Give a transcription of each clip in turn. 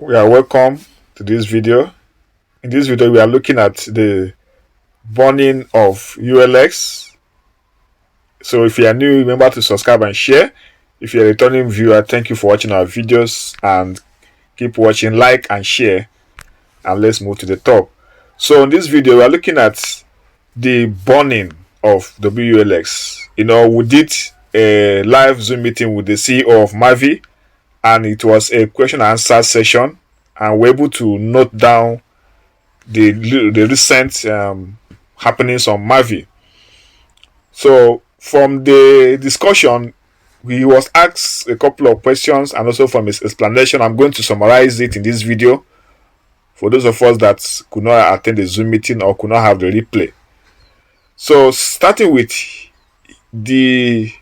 We are welcome to this video. In this video, we are looking at the burning of ULX. So if you are new, remember to subscribe and share. If you're a returning viewer, thank you for watching our videos and keep watching, like and share. And let's move to the top. So in this video, we are looking at the burning of WLX. We did a live Zoom meeting with the CEO of Mavie, and it was a question and answer session, and we're able to note down the recent happenings on Mavie. So from the discussion, he was asked a couple of questions, and also from his explanation, I'm going to summarize it in this video for those of us that could not attend the Zoom meeting or could not have the replay. So starting with the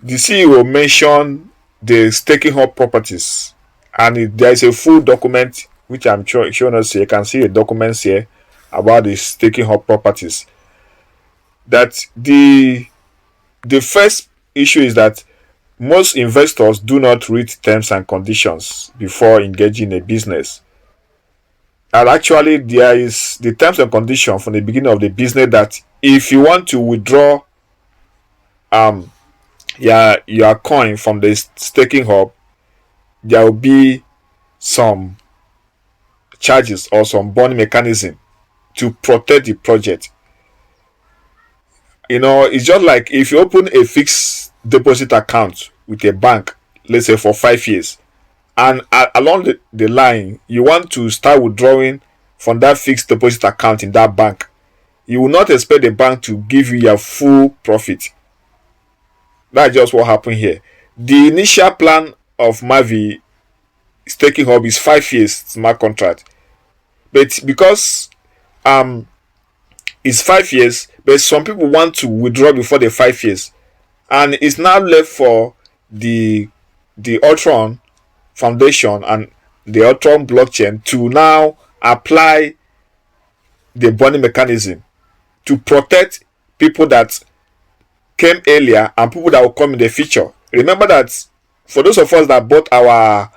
CEO mentioned the staking hub properties, and there is a full document which I'm showing us here. You can see the documents here about the staking hub properties. That the first issue is that most investors do not read terms and conditions before engaging in a business. And actually, there is the terms and conditions from the beginning of the business that if you want to withdraw your coin from the staking hub, there will be some charges or some bond mechanism to protect the project. It's just like if you open a fixed deposit account with a bank, let's say for 5 years, and along the line you want to start withdrawing from that fixed deposit account in that bank, you will not expect the bank to give you your full profit. That's just what happened here. The initial plan of Mavie staking hub is 5 years smart contract, but because it's 5 years, but some people want to withdraw before the 5 years, and it's now left for the Ultron Foundation and the Ultron blockchain to now apply the bonding mechanism to protect people that came earlier and people that will come in the future. Remember that for those of us that bought our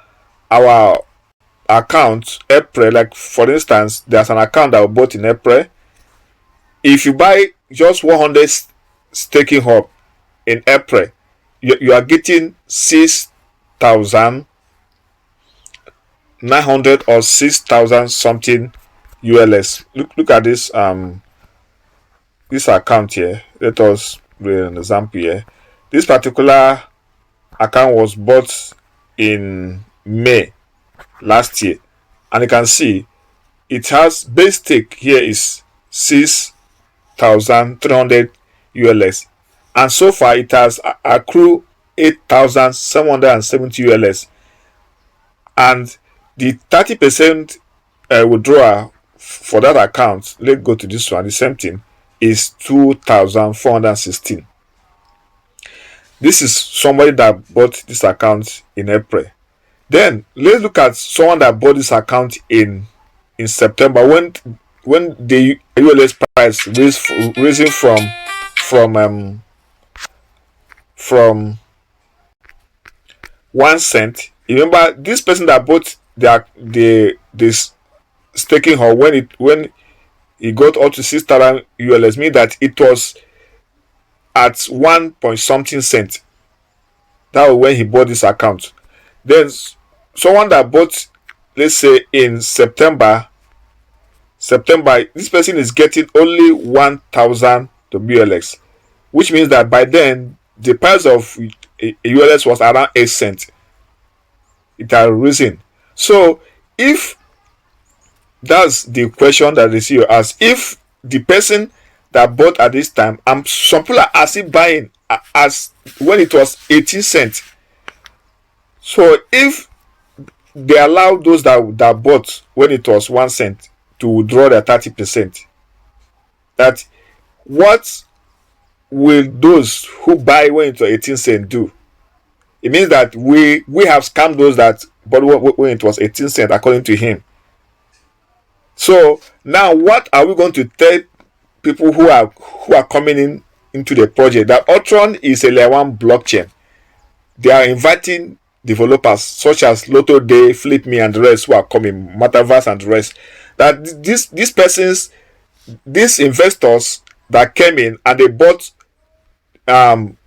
account April, like for instance, there's an account that we bought in April. If you buy just 100 staking hub in April, you are getting 6,900 or 6,000 something ULS. Look at this account here. Let us do an example here. This particular account was bought in May last year, and you can see it has base stake here is 6,300 ULS, and so far it has accrued 8,770 ULS, and the 30% withdrawal for that account, let's go to this one, the same thing, is 2,416. This is somebody that bought this account in April. Then let's look at someone that bought this account in September, when the ULS price raising from 1 cent. Remember, this person that bought this staking hub when it got up to 6,000 ULS, mean that it was at 1 point something cent. That was when he bought this account. Then someone that bought, let's say in September, this person is getting only 1,000 WLX, which means that by then the price of a ULS was around 8 cents. It has risen. So if that's the question that the CEO asks, if the person that bought at this time, and some people are still buying as when it was 18 cents. So if they allow those that bought when it was 1 cent to withdraw their 30%, that what will those who buy when it was 18 cents do? It means that we have scammed those that bought when it was 18 cents, according to him. So now what are we going to tell people who are coming into the project? That Ultron is a layer 1 blockchain. They are inviting developers such as Lottoday, flipme, and the rest who are coming, Metaverse and the rest. That these persons, these investors that came in and they bought um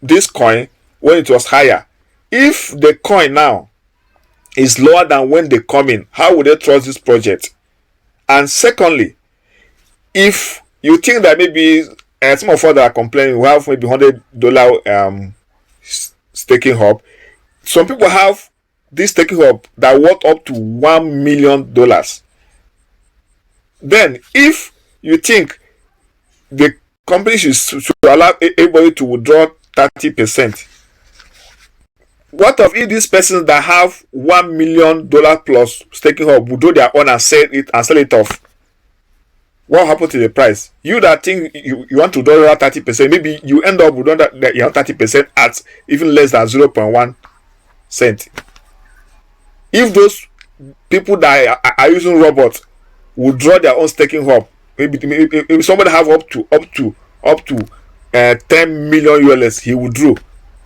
this coin when it was higher. If the coin now is lower than when they come in, how would they trust this project? And secondly, if you think that maybe some of us that are complaining, we have maybe $100 staking hub. Some people have this staking hub that worth up to $1 million. Then, if you think the company should allow everybody to withdraw 30%, what if these persons that have $1 million plus staking hub will do their own and sell it off? What happened to the price? You that think you want to draw 30%, maybe you end up with that 30% at even less than 0.1 cent. If those people that are using robots will draw their own staking hub, maybe somebody have up to 10 million ULS, he will draw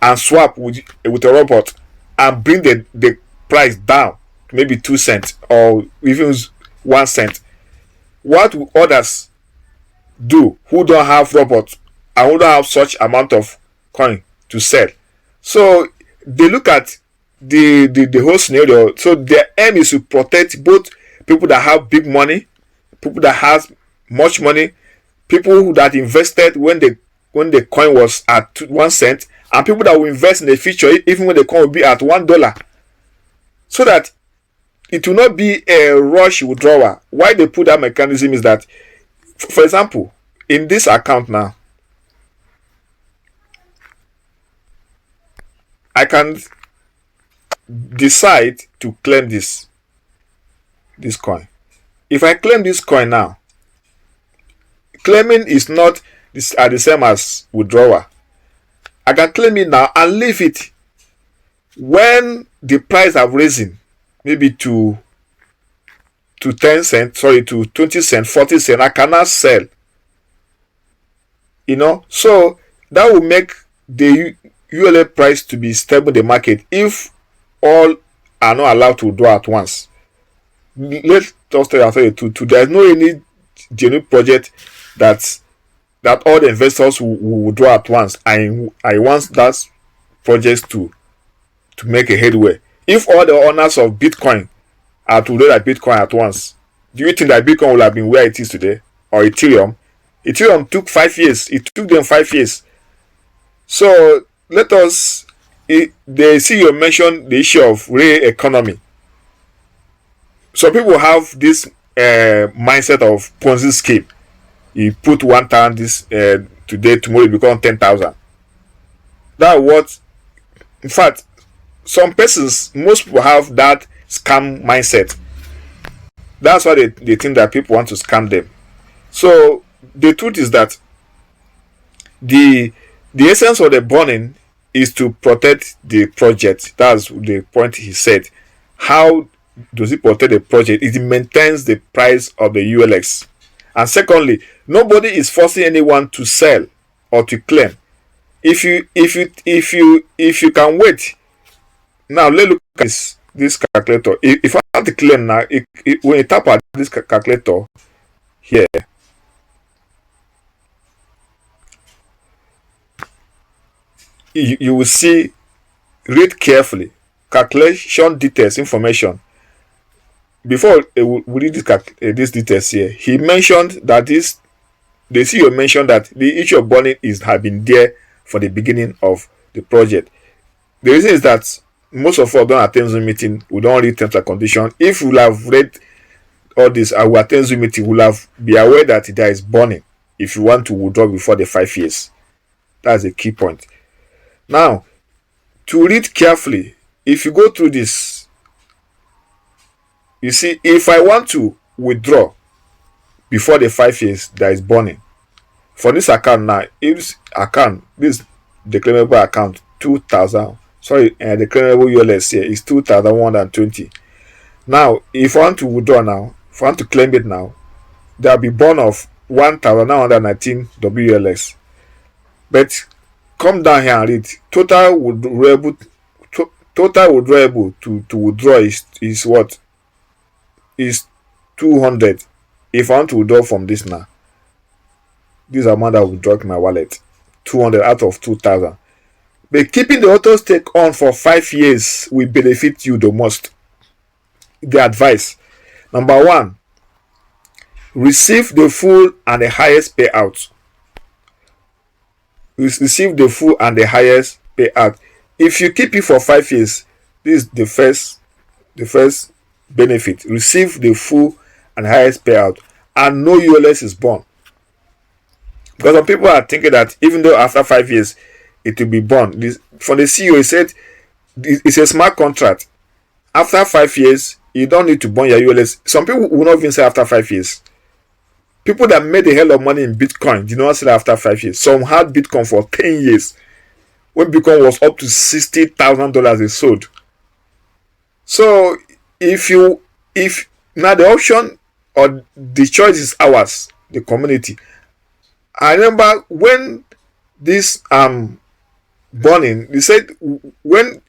and swap with a robot and bring the price down to maybe 2 cents or even 1 cent. What will others do who don't have robots and who don't have such amount of coin to sell? So they look at the whole scenario. So their aim is to protect both people that have big money, people that has much money, people that invested when the coin was at 1 cent, and people that will invest in the future even when the coin will be at $1, so that it will not be a rush withdrawal. Why they put that mechanism is that, for example, in this account now, I can decide to claim this coin. If I claim this coin now, claiming is not the same as withdrawal. I can claim it now and leave it. When the price have risen, maybe to 10 cents, sorry, to 20 cents, 40 cents, I cannot sell. So that will make the ULA price to be stable in the market if all are not allowed to withdraw at once. Let us tell you too, there is no any genuine project that all the investors will withdraw at once. I want that project to make a headway. If all the owners of Bitcoin are to withdraw that Bitcoin at once, do you think that Bitcoin will have been where it is today? Or Ethereum? Ethereum took 5 years. It took them 5 years. So let us. They see you mention the issue of real economy. So people have this mindset of Ponzi scheme. You put 1,000 this today, tomorrow it become 10,000. That what, in fact, some persons, most people have that scam mindset. That's why they think that people want to scam them. So the truth is that the essence of the burning is to protect the project. That's the point he said. How does it protect the project? It maintains the price of the ULX. And secondly, nobody is forcing anyone to sell or to claim. If you can wait. Now let's look at this calculator. If I want to claim now, when you tap at this calculator here, you will see, read carefully, calculation details information. Before we read this details here, he mentioned that the CEO mentioned that the issue of burning have been there for the beginning of the project. The reason is that most of us don't attend Zoom meeting. We don't read terms and conditions. If we have read all this, I will attend Zoom meeting. We'll have be aware that there is burning if you want to withdraw before the 5 years. That's a key point. Now, to read carefully, if you go through this, you see, if I want to withdraw before the 5 years, there is burning. For this account now, this declarable account, 2,000. Sorry, the claimable ULS here is 2,120. Now, if I want to withdraw now, if I want to claim it now, there will be burn of 1,919 WLS. But come down here and read total withdrawable total withdrawable to withdraw is what? Is 200. If I want to withdraw from this now, this amount that will drop in my wallet, 200 out of 2000. But keeping the auto stake on for 5 years will benefit you the most. The advice: number one, receive the full and the highest payout. Receive the full and the highest payout. If you keep it for 5 years, this is the first benefit. Receive the full and highest payout, and no ULS is born. Because some people are thinking that even though after 5 years it will be born. From the CEO, he said it's a smart contract. After 5 years, you don't need to burn your ULS. Some people will not even say after 5 years. People that made a hell of money in Bitcoin did not say after 5 years. Some had Bitcoin for 10 years. When Bitcoin was up to $60,000, they sold. So if now the option or the choice is ours, the community. I remember when this burning, they said when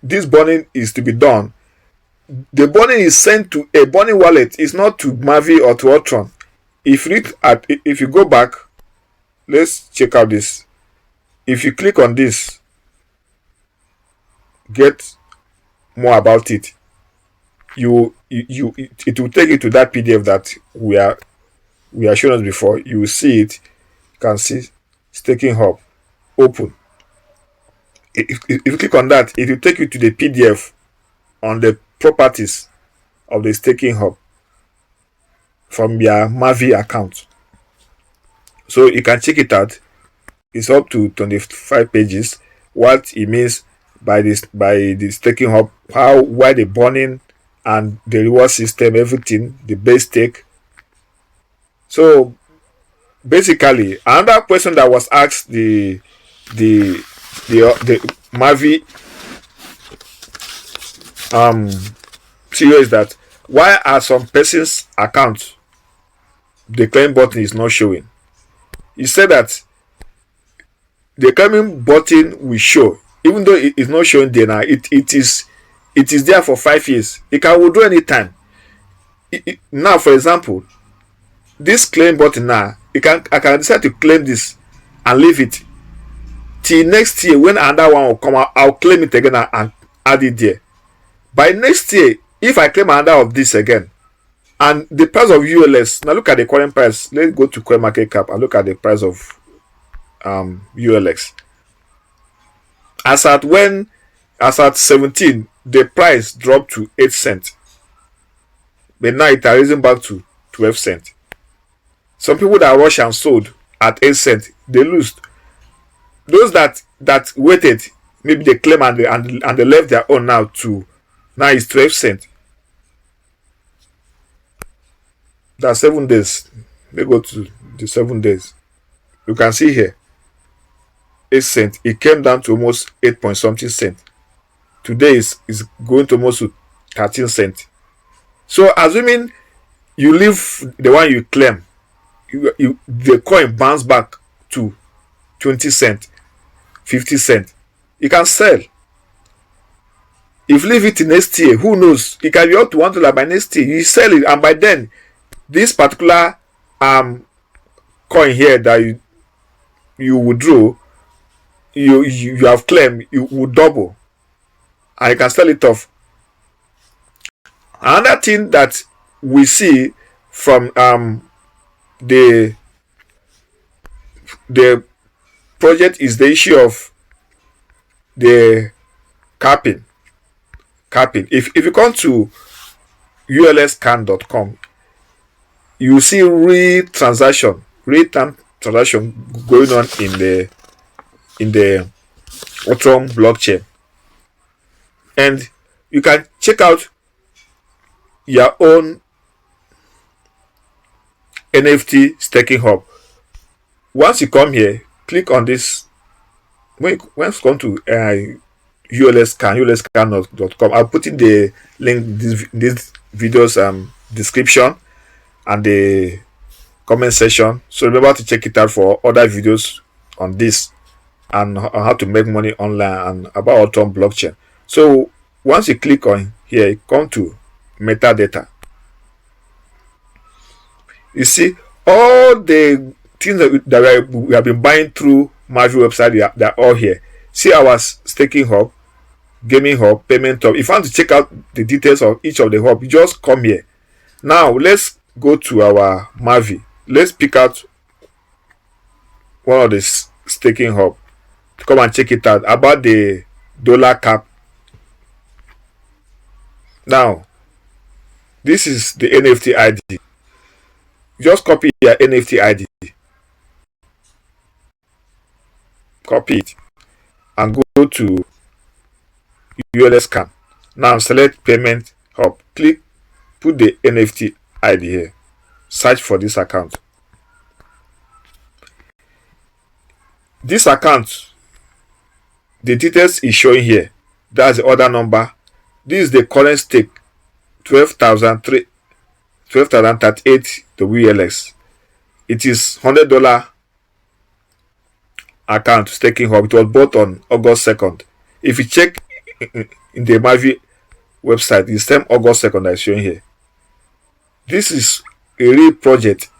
this burning is to be done, the burning is sent to a burning wallet. It's not to Mavie or to Ultron. If you go back, let's check out this. If you click on this, get more about it. It will take you to that PDF that we are shown us before. You will see it. You can see staking hub open. If you click on that, it will take you to the PDF on the properties of the staking hub from your Mavie account. So you can check it out. It's up to 25 pages. What it means by the staking hub, why the burning and the reward system, everything, the base stake. So basically, another question that was asked the Mavie CEO is that why are some person's accounts the claim button is not showing? He said that the claiming button will show, even though it is not showing there now. It is there for 5 years. It can withdraw anytime. Now, for example, this claim button now, I can decide to claim this and leave it till next year. When another one will come out, I'll claim it again and add it there. By next year, if I claim another of this again, and the price of ULS, now look at the current price. Let's go to CoinMarketCap and look at the price of ULX. As at 17, the price dropped to 8 cents. But now it has risen back to 12 cents. Some people that rushed and sold at 8 cents, they lose. Those that waited, maybe they claim and they left their own now it's 12 cents. That's 7 days. They go to the 7 days. You can see here 8 cents. It came down to almost 8 point something cents. Today is going to almost 13 cents. So assuming you leave the one you claim, the coin bounce back to 20 cents, 50 cents. You can sell. If you leave it next year, who knows? It can be up to $1 by next year. You sell it, and by then, this particular coin here that you withdraw, you have claimed, you will double, and you can sell it off. Another thing that we see from the project is the issue of the capping. If you come to ulscan.com, you see real-time transaction going on in the Ultron blockchain, and you can check out your own NFT staking hub. Once you come here, click on this. When you come to ulscan.com, I'll put in the link this video's description and the comment section. So remember to check it out for other videos on this and on how to make money online and about Ultron blockchain. So once you click on here, you come to metadata. You see all the things that we have been buying through Mavie website. They're all here. See our staking hub, gaming hub, payment hub. If you want to check out the details of each of the hub, you just come here. Now let's go to our Mavie. Let's pick out one of the staking hub to come and check it out about the dollar cap. Now this is the NFT ID. Just copy your NFT ID, copy it, and go to ULS scan. Now select payment hub, click, put the NFT ID here, search for this account. This account, the details is showing here. That's the order number. This is the current stake, 12,038 to Wulx. It is $100 account staking hub. It was bought on August 2nd. If you check in the Mavie website, the same August 2nd that is showing here. This is a real project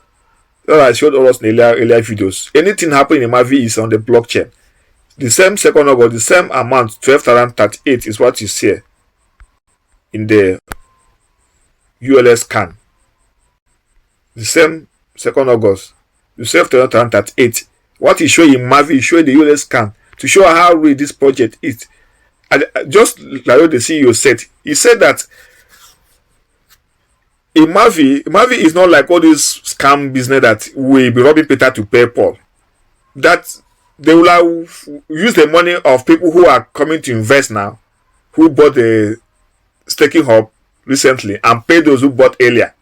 that I showed us in earlier videos. Anything happening in Mavie is on the blockchain. The same 2nd August, the same amount, 12,038 is what you see in the ULS scan. The same 2nd August, the same 12,038. What is showing in Mavie is showing the ULS scan to show how real this project is. And just like what the CEO said, he said that in Mavie is not like all this scam business that will be robbing Peter to pay Paul. That they will use the money of people who are coming to invest now, who bought the staking hub recently, and pay those who bought earlier.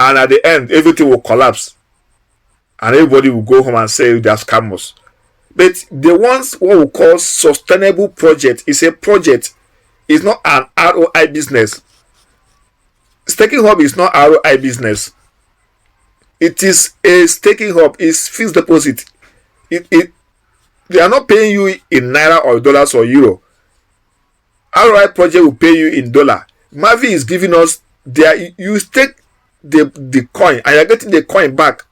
And at the end, everything will collapse, and everybody will go home and say they are scammers. But the ones what we call sustainable project is a project. It's not an ROI business. Staking hub is not ROI business. It is a staking hub. It's fixed deposit. They are not paying you in naira or dollars or euro. ROI project will pay you in dollar. Mavie is giving us there. You stake the coin and you're getting the coin back.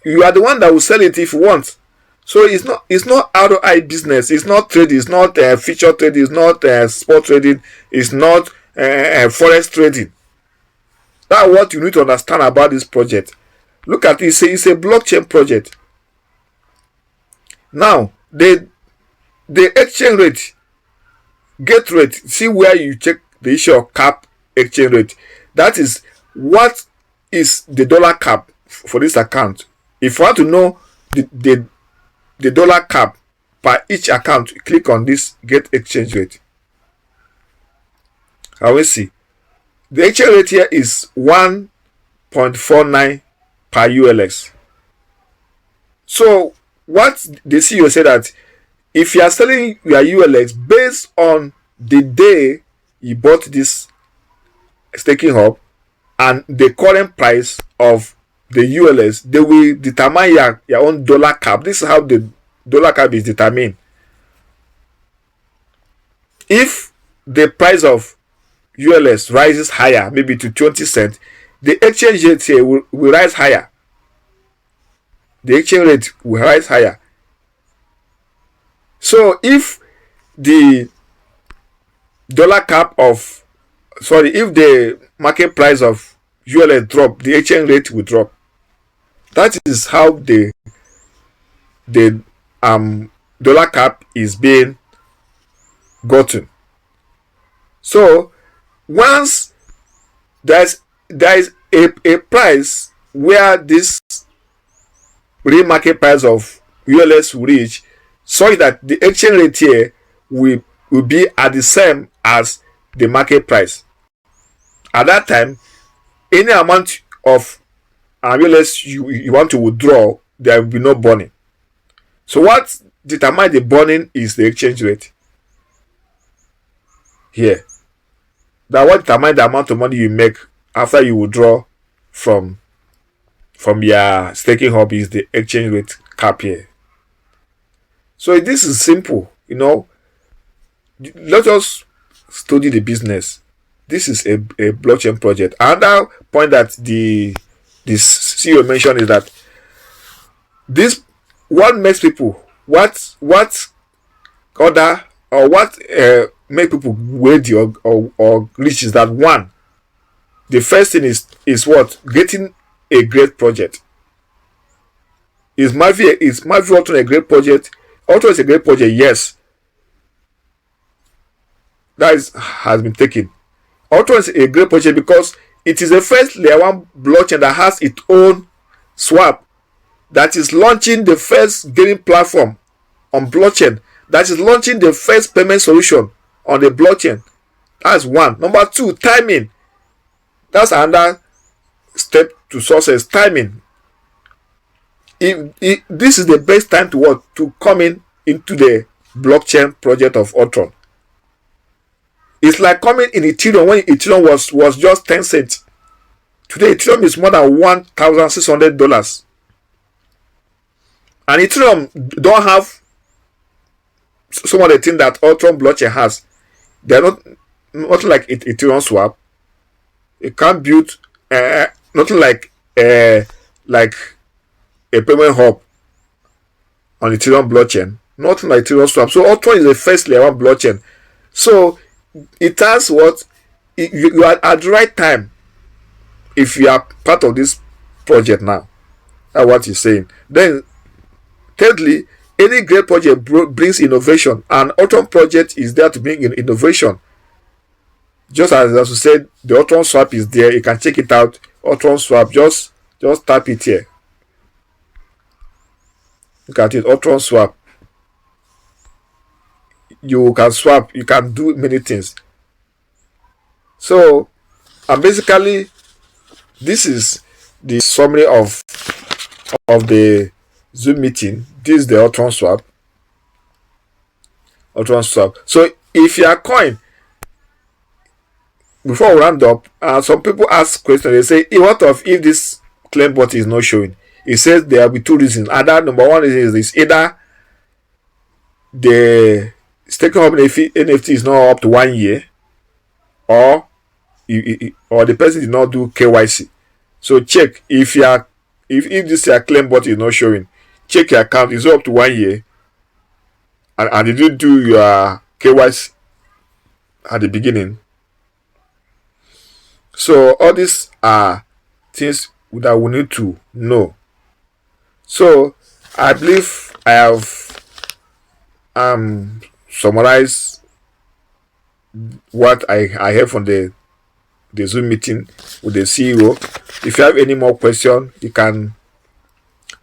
You are the one that will sell it if you want. So it's not ROI business. It's not trading. It's not feature trading. It's not spot trading. It's not forex trading. That's what you need to understand about this project. Look at it. It's a blockchain project. Now the exchange rate, get rate. See where you check the issue of cap exchange rate. That is what is the dollar cap for this account. If you want to know the dollar cap per each account, click on this get exchange rate. I will see the exchange rate here is 1.49 per ULX. So what the CEO said that if you are selling your ULX based on the day you bought this staking hub and the current price of the ULS, they will determine your own dollar cap. This is how the dollar cap is determined. If the price of ULS rises higher, maybe to 20 cents, the exchange rate here will rise higher. The exchange rate will rise higher. So if the dollar cap of if the market price of ULS drop, the exchange rate will drop. That is how the dollar cap is being gotten. So once there is a price where this real market price of ULS will reach, so that the exchange rate here will be at the same as the market price. At that time, any amount of ULS you want to withdraw, there will be no burning. So what determines the burning is the exchange rate here. That what determines the amount of money you make after you withdraw from your staking hub is the exchange rate cap here. So this is simple, Let us study the business. This is a blockchain project. Another point that the CEO mentioned is that this, what makes people, what other, or what make people wealthy or rich is that, one, the first thing is what, getting a great project. Is Mavie Ultron a great project? Ultron is a great project, yes. Has been taken. Ultron is a great project because it is the first layer 1 blockchain that has its own swap, that is launching the first gaming platform on blockchain, that is launching the first payment solution on the blockchain. That's one. Number two, timing. That's another step to success. Timing. This is the best time to what, to come into the blockchain project of Ultron. It's like coming in Ethereum when Ethereum was just 10 cents. Today Ethereum is more than $1,600, and Ethereum don't have some of the things that Ultron blockchain has. They're not like Ethereum swap. It can't build nothing like a payment hub on Ethereum blockchain. Nothing like Ethereum swap. So Ultron is the first layer 1 blockchain. So it has what, you are at the right time if you are part of this project now. That's what he's saying. Then thirdly, any great project brings innovation, and Ultron project is there to bring in innovation. Just as we said, the Ultron swap is there. You can check it out. Ultron swap, just tap it here. Look at it, Ultron swap. You can swap, you can do many things. So, and basically, this is the summary of the Zoom meeting. This is the Ultron swap. Ultron swap. So, if you are coin, before we round up, some people ask questions. They say, what if this claim button is not showing? It says there will be two reasons. Either number one is either the staking hub NFT is not up to 1 year, or the person did not do KYC. So check if this your claim button is not showing. Check your account, is up to 1 year, and did you do your KYC at the beginning? So all these are things that we need to know. So I believe I have summarized what I heard from the Zoom meeting with the CEO. If you have any more question, you can.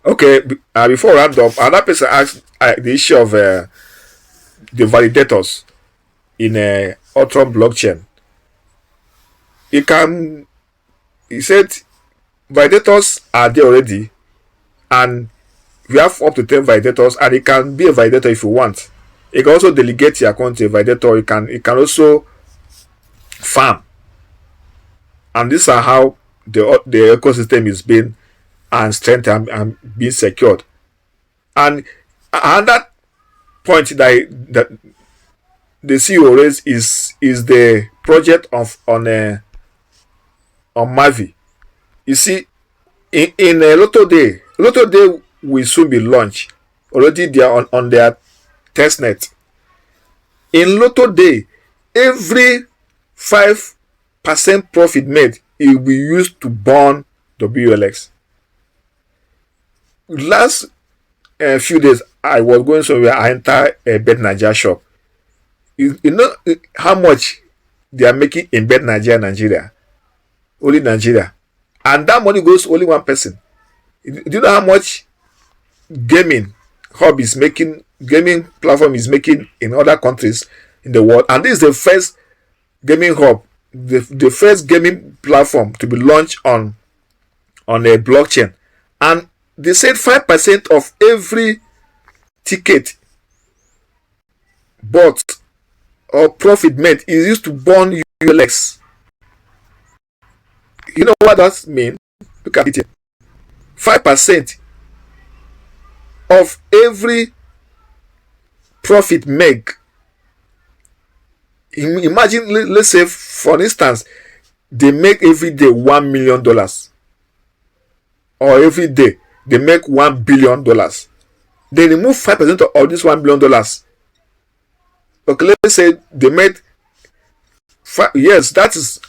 Okay, before I round up, another person asked the issue of the validators in a Ultron blockchain. He said validators are there already, and we have up to 10 validators, and it can be a validator if you want. You can also delegate your account to a validator. You can also farm, and these are how the ecosystem is being and strengthened and being secured. And another point that the CEO raised is the project on Mavie. You see, in Lottoday will soon be launched. Already they are on their testnet. In Lottoday, every 5% profit made, it will be used to burn WLX. Last few days, I was going somewhere. I entered a Bet Nigeria shop. You know how much they are making in Bet Nigeria? Only Nigeria, and that money goes to only one person. Do you know how much gaming platform is making in other countries in the world? And this is the first gaming hub, the first gaming platform to be launched on a blockchain. And they said 5% of every ticket bought or profit made is used to burn ULX. You know what that means? Look at it here. 5% of every profit made Imagine, let's say for instance, they make every day $1 million, or every day they make $1 billion. They remove 5% of this $1 billion. Okay, let's say they made yes, that is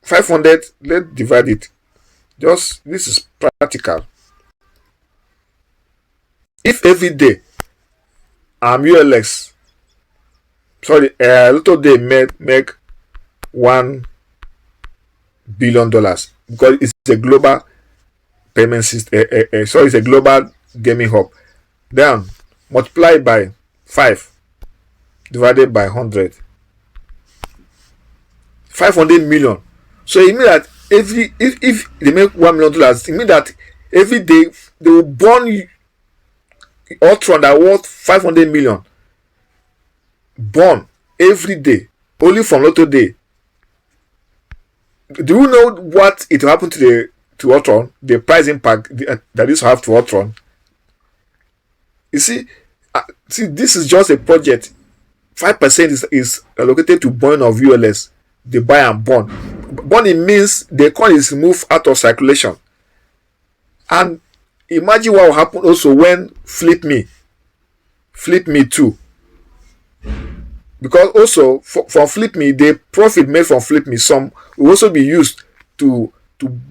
500. Let's divide it. Just this is practical. If every day ULX, sorry, Lottoday make $1 billion, because it's a global payment system. So it's a global gaming hub. Then multiply by 5 divided by 100, 500 million. So it means that if they make $1 million, it means that every day they will burn Ultron that worth 500 million. Burn every day, only from Lottoday. Do you know what it will happen to Ultron? The price impact that this will have to Ultron. You see, this is just a project. 5% is allocated to burn of ULS. They buy and burn. Burning means the coin is removed out of circulation. And imagine what will happen also when flipme too. Because also from flipme, the profit made from flipme, some will also be used to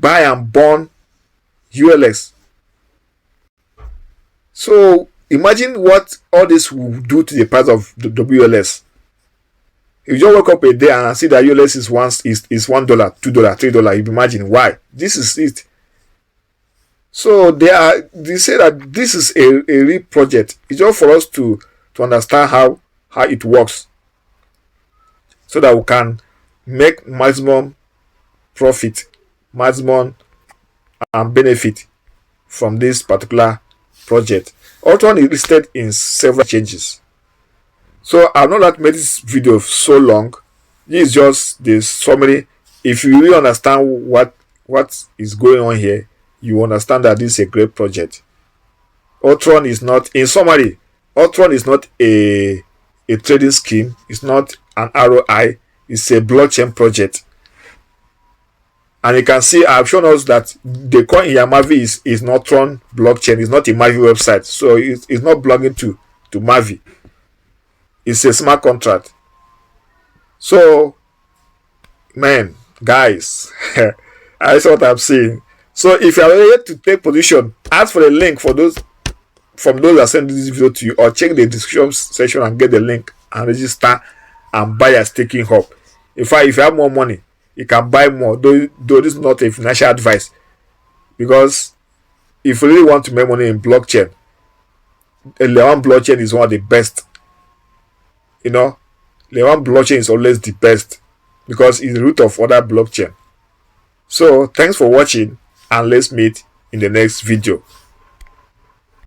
buy and burn ULS. So imagine what all this will do to the price of the WLS. If you just wake up a day and see that ULS is $1, $2, $3, you imagine why. This is it. So they say that this is a real project. It's just for us to understand how it works, so that we can make maximum profit, maximum benefit from this particular project. Ultron is listed in several changes. So I've not made this video so long. This is just the summary. If you really understand what is going on here, you understand that this is a great project. Ultron is not, in summary, Ultron is not a trading scheme. It's not an ROI. It's a blockchain project. And you can see I've shown us that the coin in Mavie is not Ultron blockchain. It's not a Mavie website. So it's not blogging to Mavie. It's a smart contract. So, man, guys, that's what I'm saying. So if you are ready to take position, ask for the link for those that send this video to you, or check the description section and get the link and register and buy a staking hub. In fact, if you have more money, you can buy more. Though this is not a financial advice, because if you really want to make money in blockchain, Layer 1 blockchain is one of the best. You know, Layer 1 blockchain is always the best because it's the root of other blockchain. So thanks for watching, and let's meet in the next video.